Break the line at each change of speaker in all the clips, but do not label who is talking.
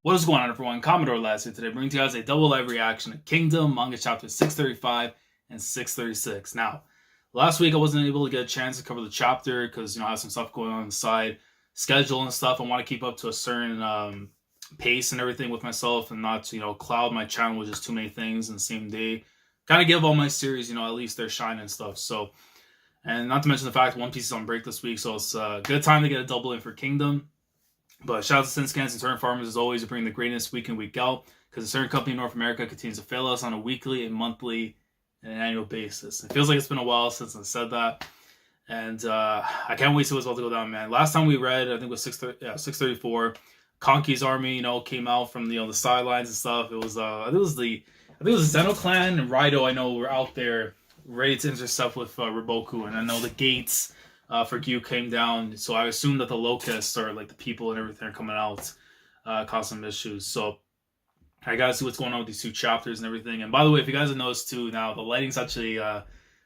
What is going on, everyone? Commodore Last here today, bringing to you guys a double live reaction to Kingdom manga chapter 635 and 636. Now, last week I wasn't able to get a chance to cover the chapter because I had some stuff going on the side, schedule and stuff. I want to keep up to a certain pace and everything with myself, and not cloud my channel with just too many things in the same day. Kind of give all my series at least their shine and stuff. So, and not to mention the fact One Piece is on break this week, so it's a good time to get a double in for Kingdom. But shout out to Sinscans and Turn Farmers as always to bring the greatness week in, week out, because a certain company in North America continues to fail us on a weekly and monthly and an annual basis. It feels like it's been a while since I said that, and I can't wait to see what's about to go down, man. Last time we read, I think it was 634. Conky's army, came out from the sidelines and stuff. It was I think it was the Zeno clan and Raido. I know were out there ready to intercept with Riboku, and I know the gates for Gyou came down, so I assume that the locusts or like the people and everything are coming out, cause some issues. So I gotta see what's going on with these two chapters and everything. And by the way, if you guys have noticed too, now the lighting's actually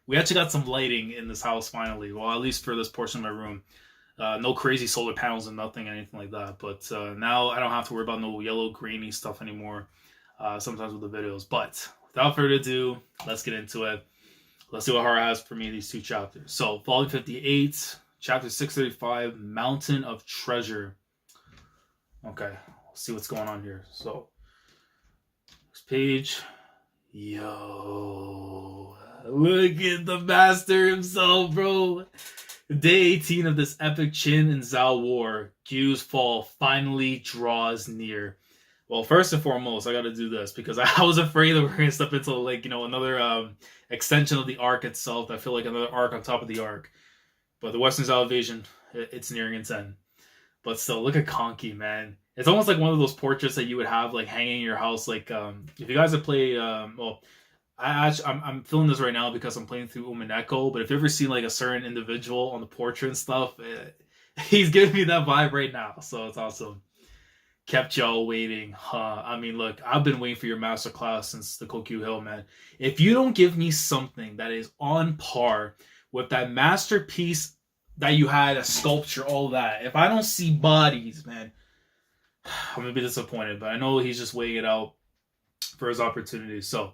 we actually got some lighting in this house finally. Well, at least for this portion of my room. No crazy solar panels and nothing, anything like that. But now I don't have to worry about no yellow, grainy stuff anymore. Sometimes with the videos. But without further ado, let's get into it. Let's see what Hara has for me in these two chapters. So, volume 58, chapter 635, Mountain of Treasure. Okay, let's see what's going on here. So, next page. Yo, look at the master himself, bro. Day 18 of this epic Qin and Zhao war. Gyu's fall finally draws near. Well, first and foremost, I got to do this because I was afraid that we're going to step into another extension of the arc itself. I feel like another arc on top of the arc. But the Western Zhao invasion, it's nearing its end. But still, look at Conky, man. It's almost like one of those portraits that you would have like hanging in your house. Like if you guys have played, I'm feeling this right now because I'm playing through Umineko. But if you ever seen like a certain individual on the portrait and stuff, he's giving me that vibe right now. So it's awesome. Kept y'all waiting, huh? I mean, look, I've been waiting for your masterclass since the Kokyu Hill, man. If you don't give me something that is on par with that masterpiece that you had, a sculpture, all that, if I don't see bodies, man, I'm gonna be disappointed. But I know he's just weighing it out for his opportunity. So,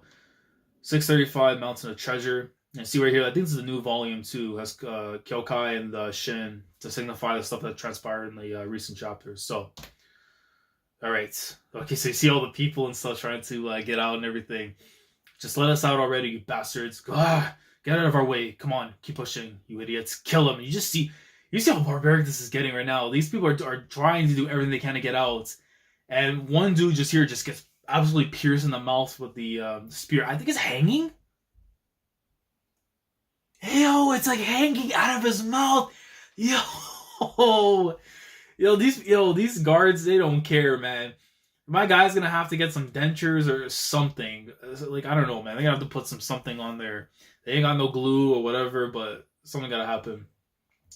635, Mountain of Treasure. And see right here, I think this is a new volume too. It has Kyokai and Shun to signify the stuff that transpired in the recent chapters. So. Alright. Okay, so you see all the people and stuff trying to get out and everything. Just let us out already, you bastards. Get out of our way. Come on, keep pushing, you idiots. Kill them. You see how barbaric this is getting right now. These people are trying to do everything they can to get out. And one dude just gets absolutely pierced in the mouth with the spear. I think it's hanging? Yo, it's like hanging out of his mouth. Yo. These guards, they don't care, man. My guy's gonna have to get some dentures or something. Like, I don't know, man. They're gonna have to put something on there. They ain't got no glue or whatever, but something gotta happen.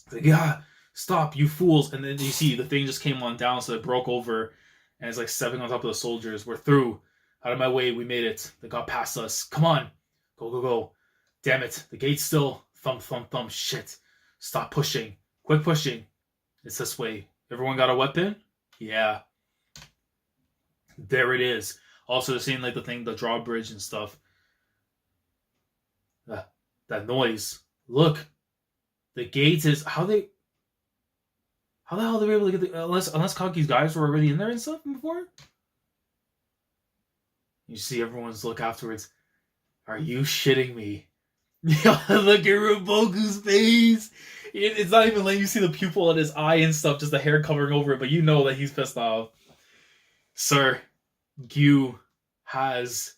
Like, yeah, stop, you fools. And then you see the thing just came on down, so it broke over, and it's like stepping on top of the soldiers. We're through. Out of my way, we made it. They got past us. Come on. Go, go, go. Damn it. The gate's still. Thump, thump, thump. Shit. Stop pushing. Quit pushing. It's this way. Everyone got a weapon? Yeah. There it is. Also, they're seeing like the drawbridge and stuff. That noise. Look. The gate is... How the hell are they able to get the... Unless Kanki's guys were already in there and stuff before? You see everyone's look afterwards. Are you shitting me? Look at Riboku's face. It's not even letting you see the pupil in his eye and stuff, just the hair covering over it, but you know that he's pissed off. Sir, Gyou has,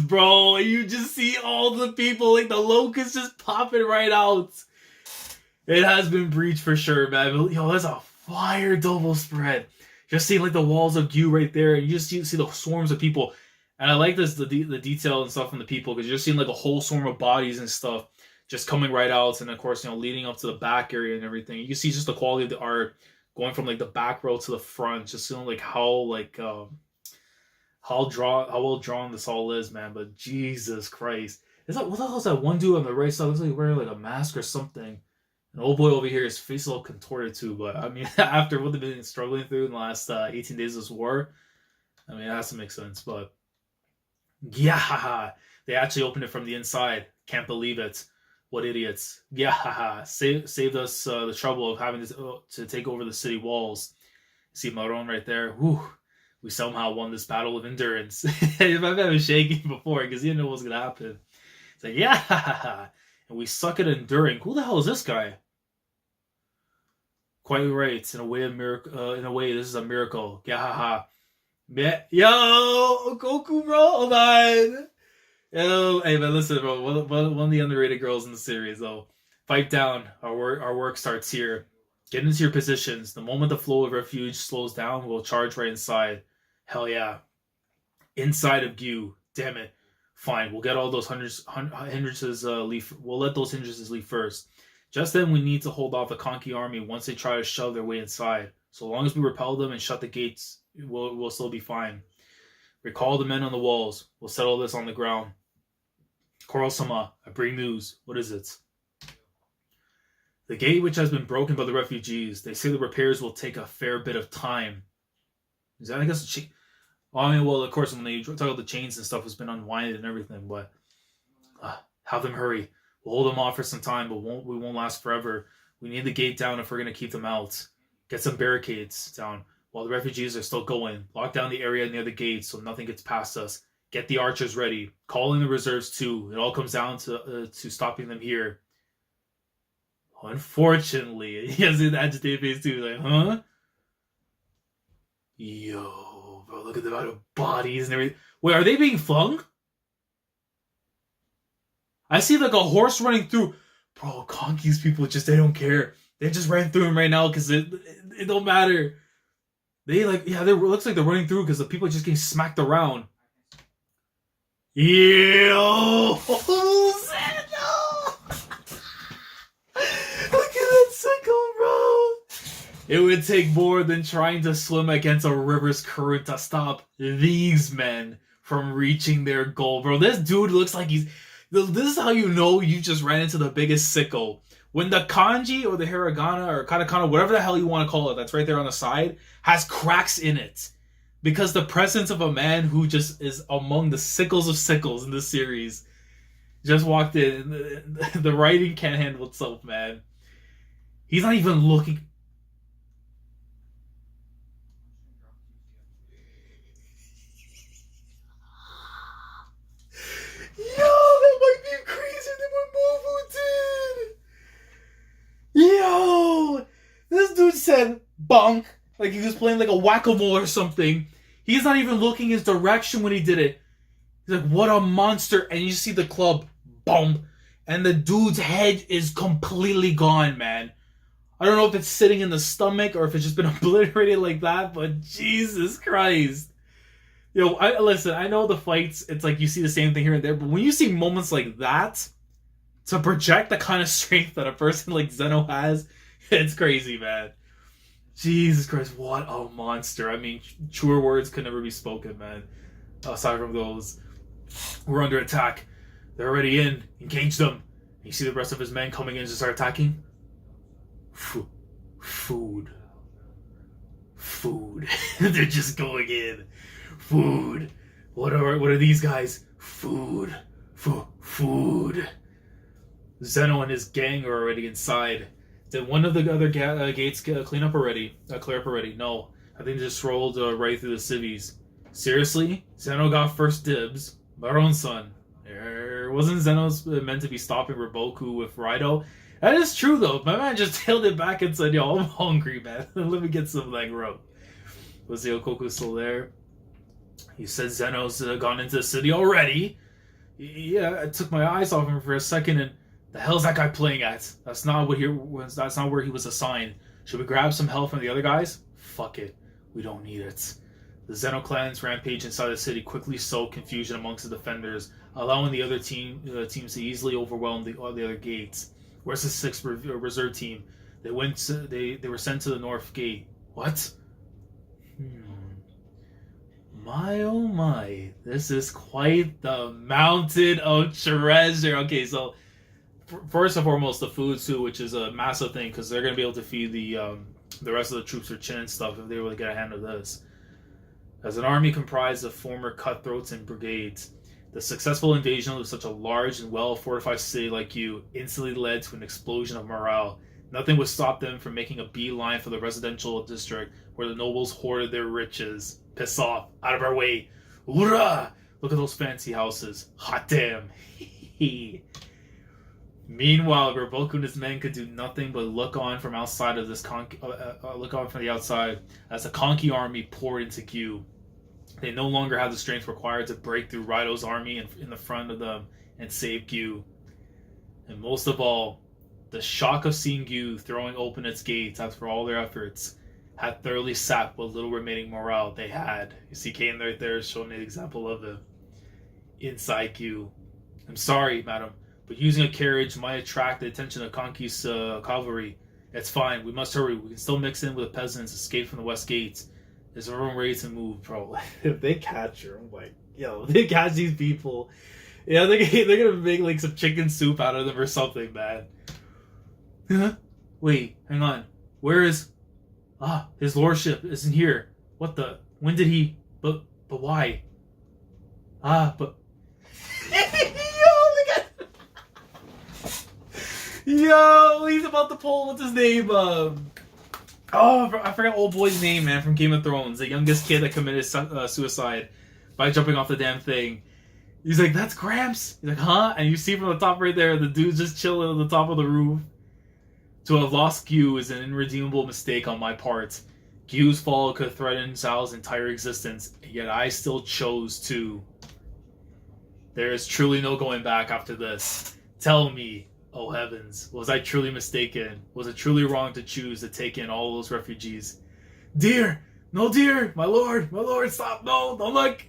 bro. You just see all the people, like the locusts just popping right out. It has been breached for sure, man. Yo, that's a fire double spread. Just seeing like the walls of Gyou right there, and you just see the swarms of people. And I like this, the detail and stuff from the people, because you're just seeing like a whole swarm of bodies and stuff just coming right out, and of course, leading up to the back area and everything. You can see just the quality of the art going from like the back row to the front, just seeing like how well drawn this all is, man. But Jesus Christ, is that what the hell is that one dude on the right side? Looks like he's wearing like a mask or something. And old boy over here, his face is all contorted too. But I mean, after what they've been struggling through in the last 18 days of this war, I mean, it has to make sense. But yeah, they actually opened it from the inside. Can't believe it. What idiots. Yeah, saved us the trouble of having to take over the city walls. See Maron right there. Whew. We somehow won this battle of endurance. If I've ever shaking before, because he didn't know what was going to happen. It's like, yeah, and we suck at enduring. Who the hell is this guy? Quite right. In a way, this is a miracle. Yeah, yo, Goku, bro, hold on. Yo, hey, man, listen, bro. One of the underrated girls in the series, though. Fight down. Our work starts here. Get into your positions. The moment the flow of refuge slows down, we'll charge right inside. Hell yeah. Inside of Gyou. Damn it. Fine, we'll get all those hindrances leave. We'll let those hindrances leave first. Just then, we need to hold off the Conky army once they try to shove their way inside. So long as we repel them and shut the gates, we'll still be fine. Recall the men on the walls. We'll settle this on the ground. Koro-sama, I bring news. What is it? The gate which has been broken by the refugees. They say the repairs will take a fair bit of time. Is that, I guess, I mean, well, of course, when they talk about the chains and stuff, has been unwinded and everything, but have them hurry. We'll hold them off for some time, but we won't last forever. We need the gate down if we're going to keep them out. Get some barricades down while the refugees are still going. Lock down the area near the gate so nothing gets past us. Get the archers ready. Call in the reserves too. It all comes down to stopping them here. Unfortunately, he has an agitated face too. Like, huh? Yo, bro, look at the amount of bodies and everything. Wait, are they being flung? I see like a horse running through. Bro, Conky's people they don't care. They just ran through him right now because it don't matter. They looks like they're running through because the people are just getting smacked around. Yo! It would take more than trying to swim against a river's current to stop these men from reaching their goal. Bro, this dude looks like this is how you know you just ran into the biggest sicko. When the kanji or the hiragana or katakana, whatever the hell you want to call it, that's right there on the side, has cracks in it. Because the presence of a man who just is among the sickles of sickles in this series just walked in. The writing can't handle itself, man. He's not even looking. Yo, this dude said bonk like he was playing like a whack-a-mole or something. He's not even looking his direction when he did it. He's like, what a monster. And you see the club, boom. And the dude's head is completely gone, man. I don't know if it's sitting in the stomach or if it's just been obliterated like that, but Jesus Christ. Yo, listen, I know the fights, it's like you see the same thing here and there, but when you see moments like that, to project the kind of strength that a person like Zeno has, it's crazy, man. Jesus Christ, what a monster. I mean, truer words could never be spoken, man. Aside from those. We're under attack. They're already in. Engage them. You see the rest of his men coming in to start attacking? Food. They're just going in. Food. What are these guys? Food. Zeno and his gang are already inside. Did one of the other gates clear up already? No. I think they just rolled right through the civvies. Seriously? Zeno got first dibs. Baron-san. Wasn't Zeno meant to be stopping Riboku with Raido? That is true, though. My man just tailed it back and said, yo, I'm hungry, man. Let me get some of that grub. Was the Okoku still there? You said Zeno's gone into the city already. Yeah, I took my eyes off him for a second and the hell's that guy playing at? That's not where he was assigned. Should we grab some help from the other guys? Fuck it. We don't need it. The Zeno clan's rampage inside the city quickly sowed confusion amongst the defenders, allowing the other teams to easily overwhelm the other gates. Where's the 6th reserve team? They were sent to the north gate. What? My oh my. This is quite the mountain of treasure. Okay, so first and foremost, the food too, which is a massive thing because they're gonna be able to feed the rest of the troops their chin and stuff if they really get a hand of this. As an army comprised of former cutthroats and brigades, the successful invasion of such a large and well-fortified city like Gyou instantly led to an explosion of morale. Nothing would stop them from making a beeline for the residential district where the nobles hoarded their riches. Piss off. Out of our way. Hoorah! Look at those fancy houses. Hot damn. Meanwhile, Roboku and his men could do nothing but look on from outside of this look on from the outside as the Konki army poured into Gyou. They no longer had the strength required to break through Raido's army in the front of them and save Gyou. And most of all, the shock of seeing Gyou throwing open its gates after all their efforts had thoroughly sapped what little remaining morale they had. You see Kane right there showing an example of the inside Gyou. I'm sorry, madam, but using a carriage might attract the attention of Konki's cavalry. It's fine, we must hurry. We can still mix in with the peasants, escape from the west gates. Is everyone ready to move, bro? If they catch her, I'm like, yo, if they catch these people, yeah, they're gonna make like some chicken soup out of them or something, man. Huh? Wait, hang on. Where is... his lordship isn't here. What the... When did he... But why? But... Yo, he's about to pull... What's his name? I forgot old boy's name, man, from Game of Thrones. The youngest kid that committed suicide by jumping off the damn thing. He's like, that's Gramps. He's like, huh? And you see from the top right there, the dude's just chilling on the top of the roof. To have lost Gyou is an irredeemable mistake on my part. Gyu's fall could threaten Zhao's entire existence, yet I still chose to. There is truly no going back after this. Tell me, oh heavens, was I truly mistaken? Was it truly wrong to choose to take in all those refugees? Dear! No, dear! My lord, stop! No, don't look!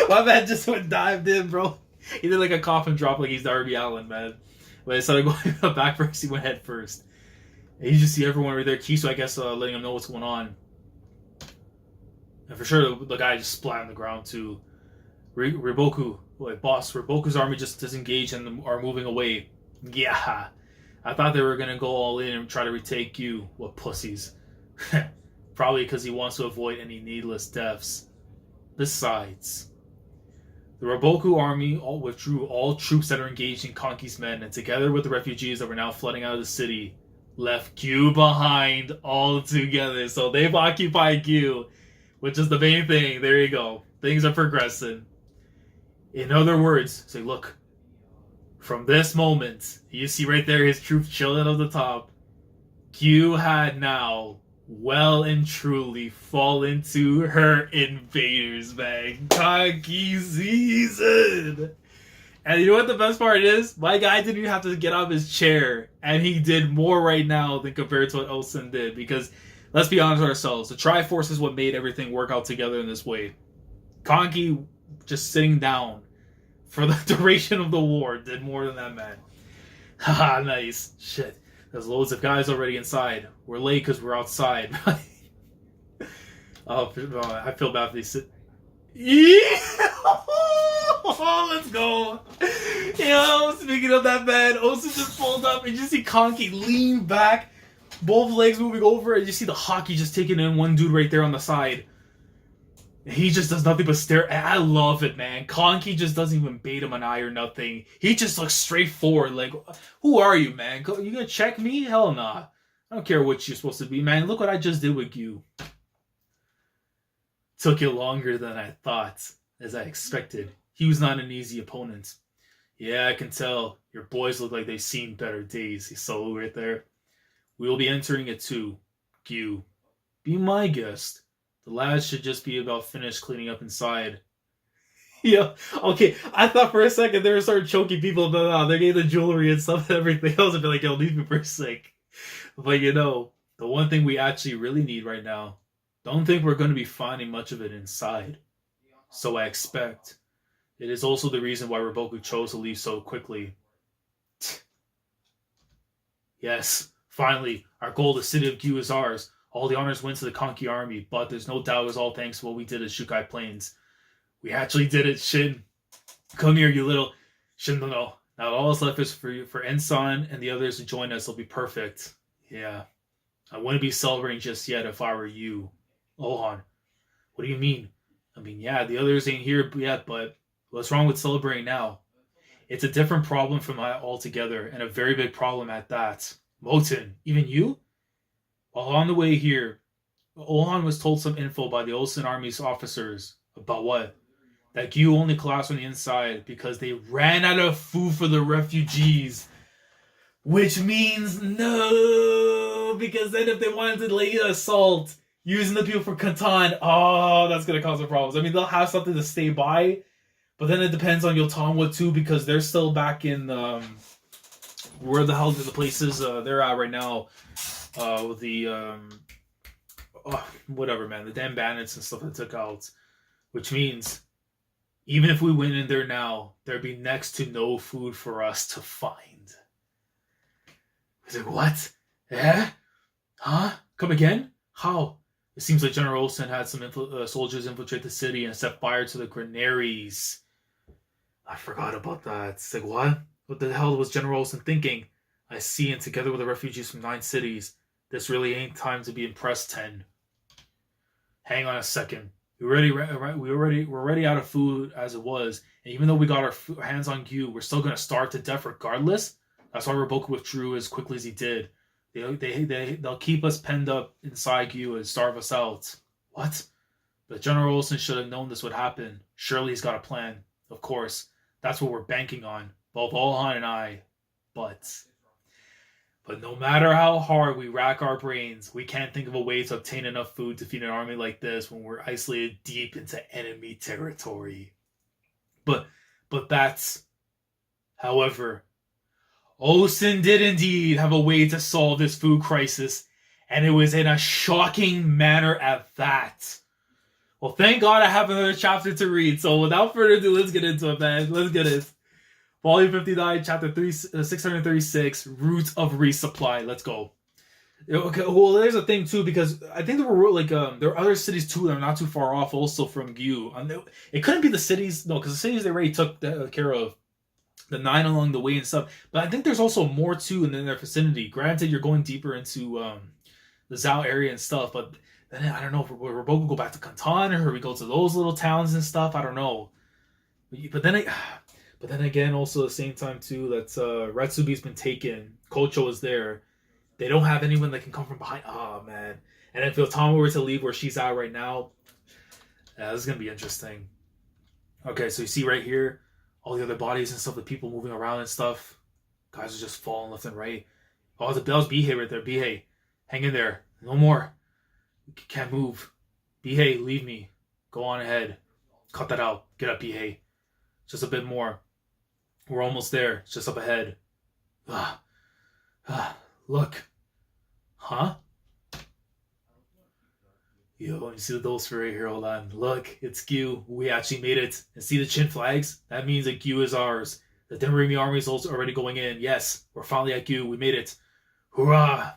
My man just went dived in, bro. He did like a coffin drop like he's Darby Allin, man. But instead of going back first, he went head first. And you just see everyone right there. Kisu, I guess, letting him know what's going on. And for sure, the guy just splat on the ground too. Riboku, like, boss, Riboku's army just disengaged and are moving away. Yeah. I thought they were going to go all in and try to retake you. What pussies. Probably because he wants to avoid any needless deaths. Besides... The Roboku army withdrew all troops that are engaged in Konki's men, and together with the refugees that were now flooding out of the city, left Gyou behind altogether. So they've occupied Gyou, which is the main thing. There you go. Things are progressing. In other words, say, look, from this moment, you see right there his troops chilling at the top. Gyou had now well and truly fall into her invaders, man. Konki season. And you know what the best part is? My guy didn't even have to get out of his chair, and he did more right now than compared to what Osen did. Because let's be honest with ourselves, the Triforce is what made everything work out together in this way. Konki just sitting down for the duration of the war did more than that, man. Haha, nice. Shit. There's loads of guys already inside. We're late because we're outside. I feel bad for these. Yeah! Oh, let's go. Yo, speaking of that, man, Osu just pulled up and you see Konki lean back, both legs moving over, and you see the hockey just taking in one dude right there on the side. He just does nothing but stare. I love it, man. Konki just doesn't even bait him an eye or nothing. He just looks straight forward. Like, who are you, man? You gonna check me? Hell nah. I don't care what you're supposed to be, man. Look what I just did with Gyou. Took you longer than I thought, as I expected. He was not an easy opponent. Yeah, I can tell. Your boys look like they've seen better days. He's solo right there. We will be entering it too, Gyou. Be my guest. The lads should just be about finished cleaning up inside. Yeah, okay. I thought for a second they were starting choking people, but no, they're getting the jewelry and stuff and everything else. I'd be like, yo, these people are sick. But you know, the one thing we actually really need right now, don't think we're going to be finding much of it inside. So I expect. It is also the reason why Roboku chose to leave so quickly. Yes, finally, our goal, the city of Gyou, is ours. All the honors went to the Konki army, but there's no doubt it was all thanks to what we did at Shukai Plains. We actually did it, Shin. Come here, you little... Shin, no. Now all that's left is for Ensign and the others to join us. It'll be perfect. Yeah. I wouldn't be celebrating just yet if I were you. Ohan, what do you mean? I mean, yeah, the others ain't here yet, but what's wrong with celebrating now? It's a different problem from that altogether, and a very big problem at that. Moten, even you? While on the way here, Ohan was told some info by the Olsen Army's officers. About what? That Gyou only collapsed on the inside because they ran out of food for the refugees. Which means no, because then if they wanted to lay assault using the people for Catan, oh, that's going to cause some problems. I mean, they'll have something to stay by, but then it depends on Yotamwa too, because they're still back in, where the hell the places they're at right now, with the, whatever, man, the damn bandits and stuff that took out, which means even if we went in there now, there'd be next to no food for us to find. He's like, what? Eh? Huh? Come again? How? It seems like General Olsen had some soldiers infiltrate the city and set fire to the granaries. I forgot about that. It's like, what? What the hell was General Olsen thinking? I see, and together with the refugees from 9 cities, this really ain't time to be impressed, 10. Hang on a second. We're already out of food as it was, and even though we got our hands on Gyou, we're still going to starve to death regardless? That's why Roboku withdrew as quickly as he did. They'll keep us penned up inside Gyou and starve us out. What? But General Olsen should have known this would happen. Surely he's got a plan. Of course. That's what we're banking on. Both Olhan and I. But no matter how hard we rack our brains, we can't think of a way to obtain enough food to feed an army like this when we're isolated deep into enemy territory. But that's... However, Olsen did indeed have a way to solve this food crisis, and it was in a shocking manner at that. Well, thank God I have another chapter to read, so without further ado, let's get into it, man. Let's get it. Volume 59, chapter 636, Root of Resupply. Let's go. Okay, well, there's a thing, too, because I think there were, there are other cities, too, that are not too far off, also, from Gyou. It couldn't be the cities, no, because the cities they already took care of. The 9 along the way and stuff. But I think there's also more, too, in their vicinity. Granted, you're going deeper into the Zhao area and stuff, but then I don't know if we're both going to go back to Kantan or we go to those little towns and stuff. I don't know. But then again, also at the same time, too, that Retsubi's been taken. Kocho is there. They don't have anyone that can come from behind. Oh, man. And if Yotama were to leave where she's at right now, this is going to be interesting. Okay, so you see right here, all the other bodies and stuff, the people moving around and stuff. Guys are just falling left and right. Oh, that was Bihei right there. Bihei, hang in there. No more. We can't move. Bihei, leave me. Go on ahead. Cut that out. Get up, Bihei. Just a bit more. We're almost there. It's just up ahead. Look. Huh? Yo, you see the dolls right here? Hold on. Look, it's Gyou. We actually made it. And see the chin flags? That means that Gyou is ours. The Demerimi army is also already going in. Yes, we're finally at Gyou. We made it. Hurrah!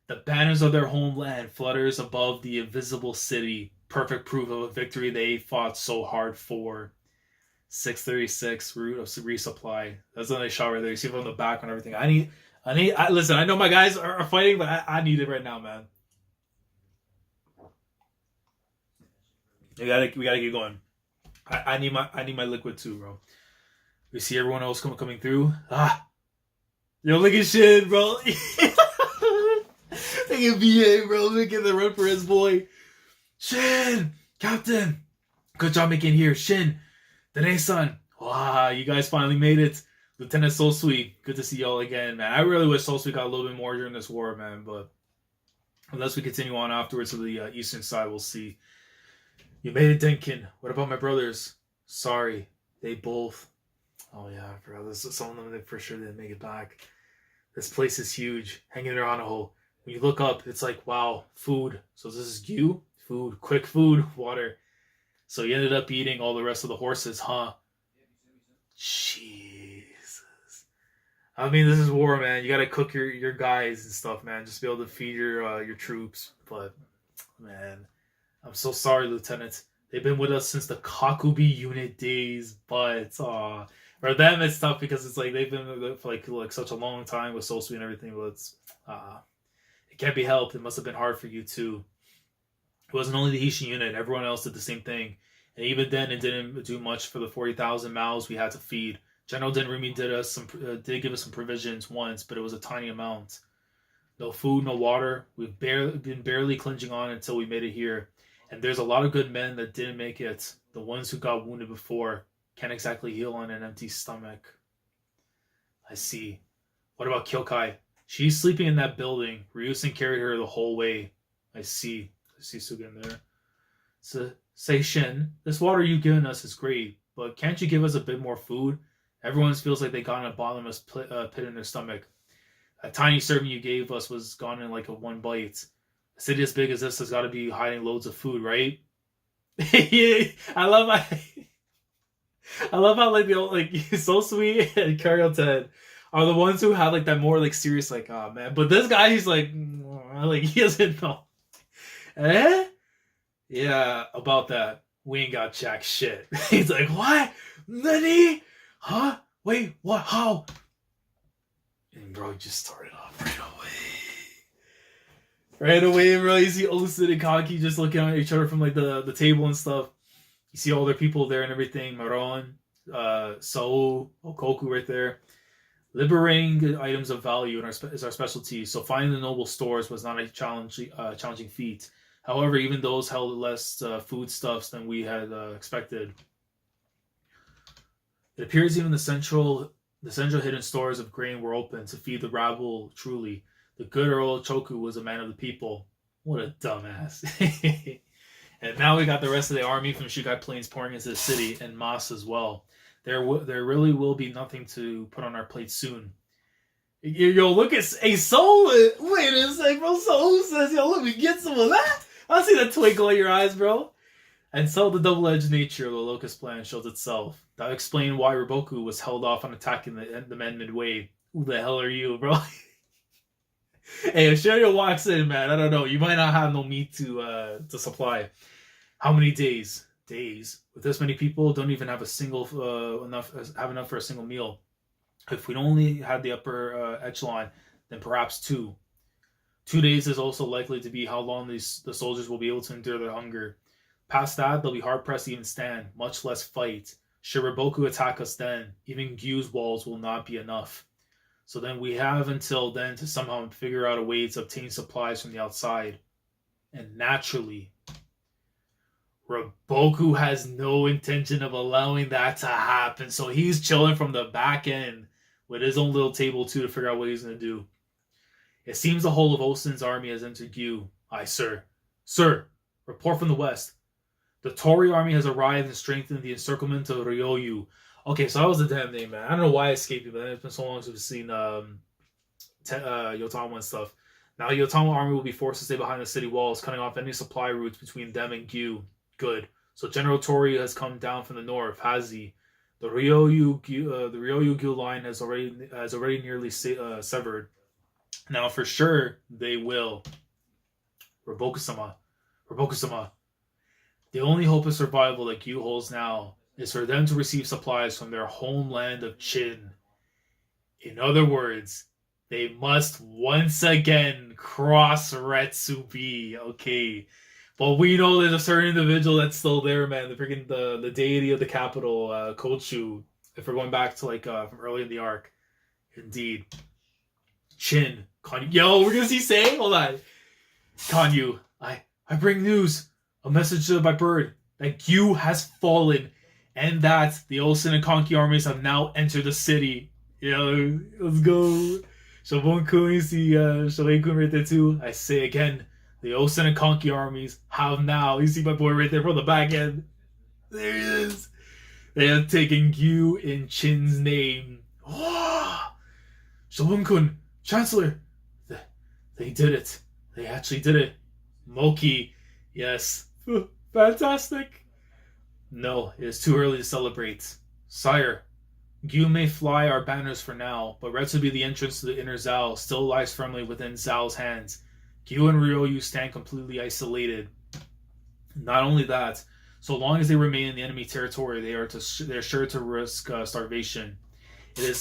The banners of their homeland flutters above the invisible city. Perfect proof of a victory they fought so hard for. 636, Root of Resupply. That's a nice shot right there. You see it from the back and everything. Listen, I know my guys are fighting, but I need it right now, man. We gotta keep going. I need my liquid too, bro. We see everyone else coming through. Yo, look at Shin, bro. Look at BA, bro, making the run for his boy. Shin, Captain, good job making it here. Shin, Dene-san. Wow, you guys finally made it. Lieutenant Sosui, good to see y'all again, man. I really wish Sosui got a little bit more during this war, man, but unless we continue on afterwards to the eastern side, we'll see. You made it, Denkin. What about my brothers? Sorry, they both... Oh yeah, I forgot. Some of them that for sure didn't make it back. This place is huge. Hanging there on a hole. When you look up, it's like, wow, food. So this is Gyou? Food. Quick food. Water. So you ended up eating all the rest of the horses, huh? Jesus. I mean, this is war, man. You gotta cook your guys and stuff, man. Just be able to feed your troops. But, man, I'm so sorry, Lieutenant. They've been with us since the Kakubi unit days, but, For them, it's tough because it's like they've been for like such a long time with Soul Sweet and everything. But it's it can't be helped. It must have been hard for you too. It wasn't only the Haitian unit; everyone else did the same thing. And even then, it didn't do much for the 40,000 mouths we had to feed. General Denrimi did give us some provisions once, but it was a tiny amount. No food, no water. We've been barely clinging on until we made it here. And there's a lot of good men that didn't make it. The ones who got wounded before can't exactly heal on an empty stomach. I see. What about Kyokai? She's sleeping in that building. Ryusen carried her the whole way. I see. I see Sugen there. So, say Shin, this water you've given us is great, but can't you give us a bit more food? Everyone feels like they got in a bottomless pit in their stomach. A tiny serving you gave us was gone in like a one bite. A city as big as this has got to be hiding loads of food, right? I love how like the old, like So Sweet and Karyoten are the ones who have like that more like serious like oh man, but this guy he's like he doesn't know. Yeah, about that we ain't got jack shit. He's like what? Nani? Huh? Wait, what? How? And bro just started off right away. Right away, bro. You see Osun and Kaki just looking at each other from like the table and stuff. You see all their people there and everything. Maron, So, Okoku right there. Liberating good items of value is our specialty, so finding the noble stores was not a challenging feat. However, even those held less foodstuffs than we had expected. It appears even the central hidden stores of grain were open to feed the rabble truly. The good Earl Choku was a man of the people. What a dumbass. And now we got the rest of the army from Shukai Plains pouring into the city, and Mas as well. There really will be nothing to put on our plate soon. Yo, look at Soul. Wait a second, bro. Soul says, yo, let me get some of that. I see that twinkle in your eyes, bro. And so the double-edged nature of the Locust plan shows itself. That explained why Riboku was held off on attacking the men midway. Who the hell are you, bro? Hey, if Shiryu walks in, man, I don't know. You might not have no meat to supply. How many days? Days with this many people don't even have enough for a single meal. If we'd only had the upper echelon, then perhaps 2 days is also likely to be how long the soldiers will be able to endure their hunger. Past that, they'll be hard pressed to even stand, much less fight. Should Riboku attack us then, even Gyu's walls will not be enough. So then we have until then to somehow figure out a way to obtain supplies from the outside. And naturally, Riboku has no intention of allowing that to happen. So he's chilling from the back end with his own little table too to figure out what he's going to do. It seems the whole of Osun's army has entered Gyou. Aye, sir. Sir, report from the west. The Tori army has arrived and strengthened the encirclement of Ryoyu. Okay, so that was the damn name, man. I don't know why I escaped it, but it's been so long since we've seen Yotama and stuff. Now Yotama army will be forced to stay behind the city walls, cutting off any supply routes between them and Gyou. Good. So General Tori has come down from the north, has he? The Ryoyu Gyou line has already nearly severed. Now for sure they will. Riboku-sama. The only hope of survival that Gyou holds now is for them to receive supplies from their homeland of Chin. In other words, they must once again cross Retsubi. Okay. But we know there's a certain individual that's still there, man. The deity of the capital, Chou. If we're going back to from early in the arc. Indeed. Chin. Kanyu. Yo, we're gonna see saying? Hold on. Kanyu, I bring news. A message by bird that Gyou has fallen and that the Osun and Konki armies have now entered the city. Yo, let's go. Shabon-kun, you see Shoei-kun right there too. I say again, the Osun and Konki armies have now, you see my boy right there from the back end. There he is. They have taken Gyou in Chin's name. Oh! Shabon-kun, Chancellor, they did it. They actually did it. Moki, yes. Fantastic. No, it is too early to celebrate. Sire, Gyou may fly our banners for now, but Retsubi, the entrance to the inner Zal, still lies firmly within Zal's hands. Gyou and Ryoyu stand completely isolated. Not only that, So long as they remain in the enemy territory, they're sure to risk starvation. It's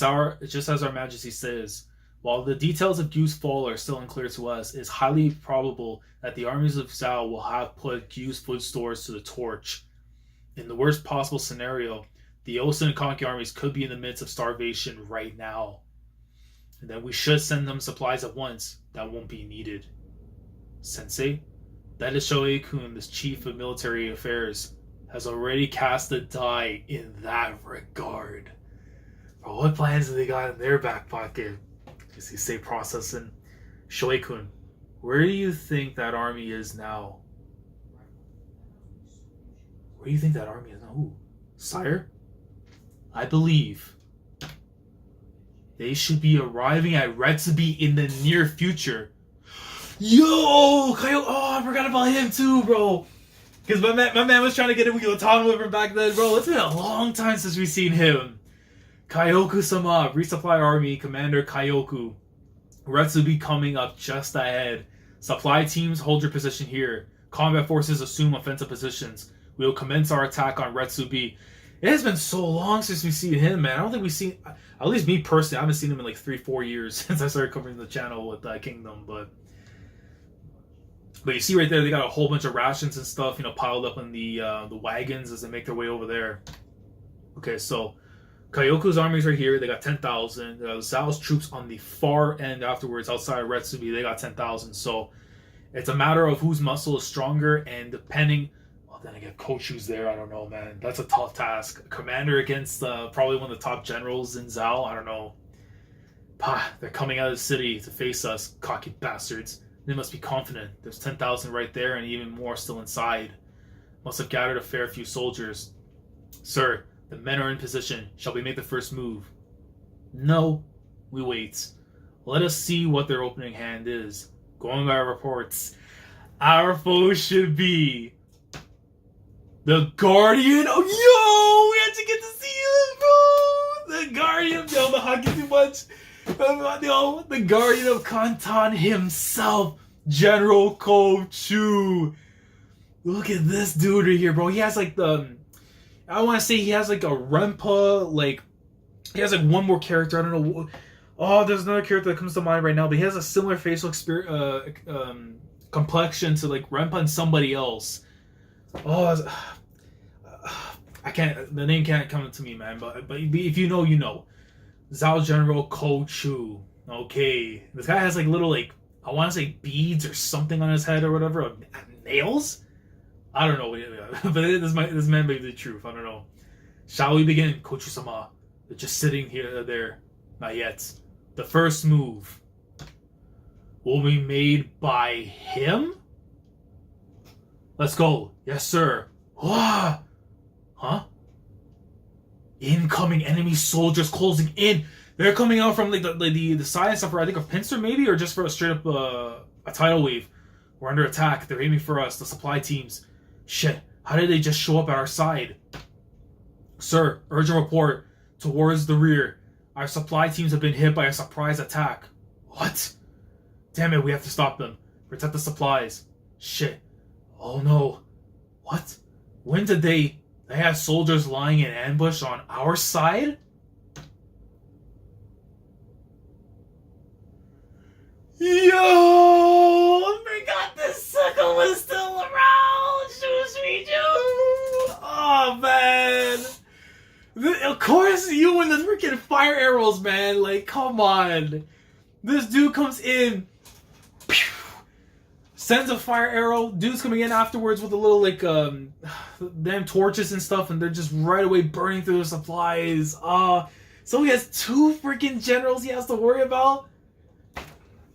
just as our Majesty says. While the details of Gyu's fall are still unclear to us, it is highly probable that the armies of Zhao will have put Gyu's food stores to the torch. In the worst possible scenario, the Osun and Konki armies could be in the midst of starvation right now. And then we should send them supplies at once that won't be needed. Sensei, that is Shoei-kun, the chief of military affairs, has already cast a die in that regard. Bro, what plans do they got in their back pocket? Just you say processing. Shoei-kun, where do you think that army is now? Where do you think that army is now? Ooh, sire? I believe they should be arriving at Retsubi in the near future. Yo! Kyo! Oh, I forgot about him too, bro. Because my man was trying to get him Gyotama with him back then, bro. It's been a long time since we've seen him. Kyoku-sama, resupply army, Commander Kyoku. Retsubi coming up just ahead. Supply teams, hold your position here. Combat forces assume offensive positions. We will commence our attack on Retsubi. It has been so long since we've seen him, man. I don't think we've seen, at least me personally, I haven't seen him in like 3-4 years since I started covering the channel with Kingdom, but you see right there, they got a whole bunch of rations and stuff, piled up in the wagons as they make their way over there. Okay, so Kyoku's armies right here. They got 10,000. Zhao's troops on the far end afterwards, outside of Retsubi, they got 10,000. So it's a matter of whose muscle is stronger, and depending. Well, then again, Chou's there. I don't know, man. That's a tough task. Commander against probably one of the top generals in Zhao. I don't know. They're coming out of the city to face us, cocky bastards. They must be confident. There's 10,000 right there, and even more still inside. Must have gathered a fair few soldiers. Sir, the men are in position. Shall we make the first move? No. We wait. Let us see what their opening hand is. Going by our reports, our foe should be the Guardian. Oh, yo! We had to get to see him, bro! The Guardian. Yo, the hockey too much. Yo, the Guardian of Kantan himself, General Chou. Look at this dude right here, bro. He has like I want to say he has like a Renpa, like he has like one more character. I don't know. Oh, there's another character that comes to mind right now, but he has a similar facial complexion to like Renpa and somebody else. Oh, I can't. The name can't come to me, man. But if you know, you know. Zhao General Chou. Okay, this guy has like little I want to say beads or something on his head or whatever. Nails? I don't know, but this man may be the truth. I don't know. Shall we begin, Chou-sama? They're just sitting here, there. Not yet. The first move will be made by him? Let's go. Yes, sir. Huh? Incoming enemy soldiers closing in. They're coming out from like the side and stuff, I think a pincer maybe, or just for a straight up a tidal wave. We're under attack. They're aiming for us. The supply teams. Shit. How did they just show up at our side? Sir, urgent report. Towards the rear. Our supply teams have been hit by a surprise attack. What? Damn it, we have to stop them. Protect the supplies. Shit. Oh no. What? When did they have soldiers lying in ambush on our side? Yo! I forgot this sucker was still around! Shoo! Oh, man! Of course, you and the freaking fire arrows, man! Like, come on! This dude comes in, sends a fire arrow, dude's coming in afterwards with a little, damn torches and stuff, and they're just right away burning through the supplies. So he has 2 freaking generals he has to worry about?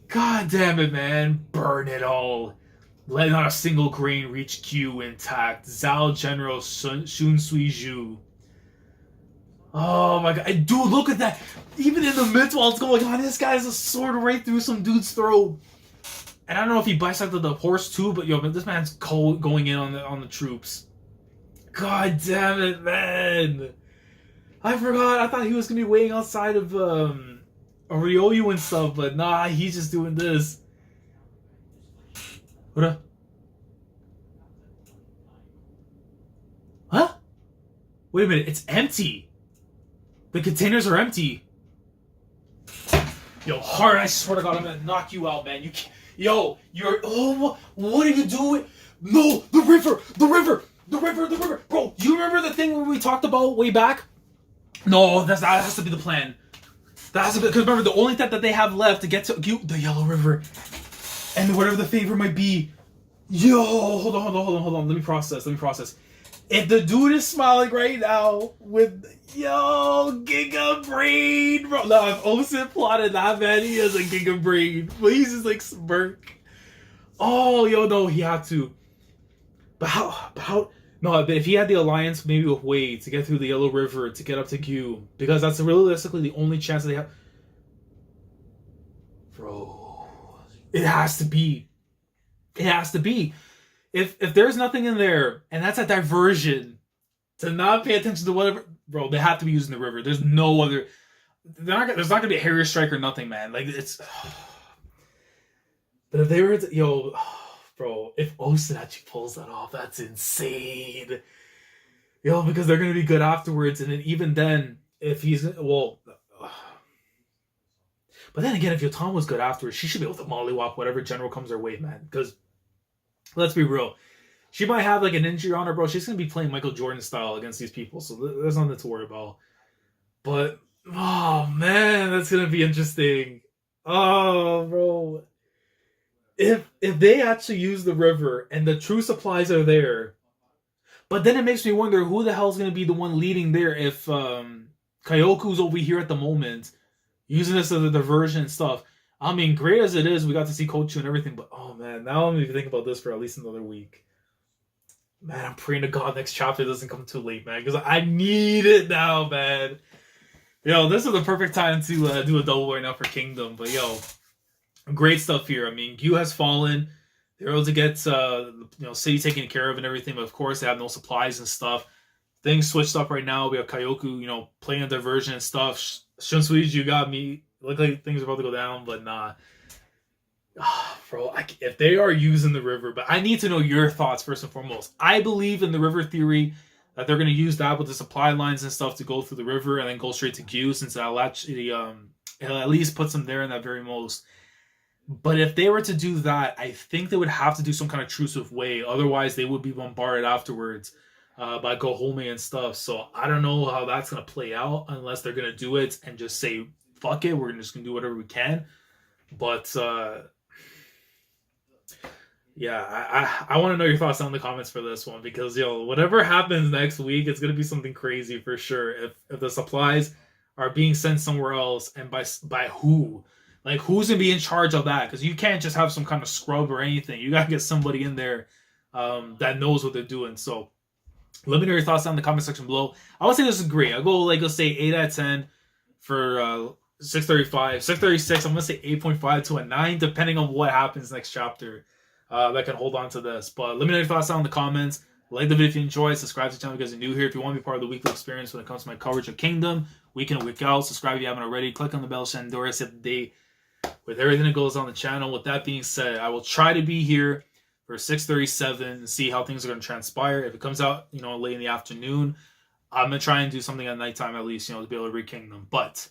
God damn it, man. Burn it all. Let not a single grain reach Gyou intact. Zhao General Shun Suiju. Oh my god. Dude, look at that. Even in the midst while it's going on, this guy has a sword right through some dude's throat. And I don't know if he bisected the horse too, but this man's going in on the troops. God damn it, man. I forgot. I thought he was going to be waiting outside of Ryoyu and stuff, but nah, he's just doing this. What? Wait a minute, it's empty. The containers are empty. Yo, Hard, I swear to God, I'm gonna knock you out, man. You can't. Yo, you're. Oh, what are you doing? No, the river. Bro, you remember the thing where we talked about way back? No, that has to be the plan. That has to be, because remember, the only thing that they have left to get to the Yellow River, and whatever the favor might be. Yo, hold on. Let me process. If the dude is smiling right now with Giga Brain, bro. No, if Osen plotted that, man, he has a Giga Brain. But he's just like smirk. Oh, no, he had to. But how? No, but if he had the alliance maybe with Wade to get through the Yellow River to get up to Gyou, because that's realistically the only chance that they have. Bro, it has to be. If there's nothing in there, and that's a diversion to not pay attention to whatever, bro, they have to be using the river. There's no other. There's not gonna be a Harrier strike or nothing, man. Like it's. But if they were to, bro, if Osen actually pulls that off, that's insane. Because they're gonna be good afterwards, and then even then, if he's but then again, if Yotam was good afterwards, she should be able to mollywop whatever general comes her way, man. Because let's be real, she might have like an injury on her, bro. She's gonna be playing Michael Jordan style against these people, so there's nothing to worry about. But oh man, that's gonna be interesting. Oh, bro. If they actually use the river and the true supplies are there, but then it makes me wonder who the hell's gonna be the one leading there if Kyoku's over here at the moment using this as a diversion and stuff. I mean, great as it is, we got to see Chou and everything, but oh man, now I'm even thinking about this for at least another week. Man, I'm praying to God next chapter doesn't come too late, man, because I need it now, man. This is the perfect time to do a double right now for Kingdom, but great stuff here. I mean, Gyou has fallen. They're able to get city taken care of and everything, but of course they have no supplies and stuff. Things switched up right now. We have Kyoku, playing a diversion and stuff. Shun, you got me. Look like things are about to go down, but nah. Bro, if they are using the river, but I need to know your thoughts first and foremost. I believe in the river theory that they're going to use that with the supply lines and stuff to go through the river and then go straight to Gyou, since it'll actually it'll at least put them there in that very most. But if they were to do that, I think they would have to do some kind of intrusive way. Otherwise, they would be bombarded afterwards by Gohome and stuff. So I don't know how that's going to play out unless they're going to do it and just say, fuck it, we're just going to do whatever we can. But I want to know your thoughts down in the comments for this one, because whatever happens next week, it's going to be something crazy for sure. If the supplies are being sent somewhere else, and by who? Like, who's going to be in charge of that? Because you can't just have some kind of scrub or anything. You got to get somebody in there that knows what they're doing. So let me know your thoughts down in the comment section below. I would say this is great. I'll go, let's say 8 out of 10 for 635. 636, I'm going to say 8.5 to a 9, depending on what happens next chapter that can hold on to this. But let me know your thoughts down in the comments. Like the video if you enjoyed. Subscribe to the channel because you're new here. If you want to be part of the weekly experience when it comes to my coverage of Kingdom, week in and week out, subscribe if you haven't already. Click on the bell, Shandora, set the date with everything that goes on the channel. With that being said, I will try to be here for 6:37 and see how things are going to transpire. If it comes out, late in the afternoon, I'm going to try and do something at nighttime at least, to be able to read Kingdom. But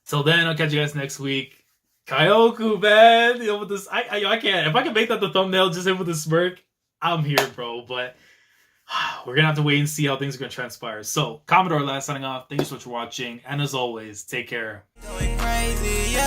till then, I'll catch you guys next week. Kyoku, man, with this, I can't. If I can make that the thumbnail, just him with a smirk, I'm here, bro. But we're going to have to wait and see how things are going to transpire. So, Commodore last signing off. Thank you so much for watching. And as always, take care. Going crazy, yeah.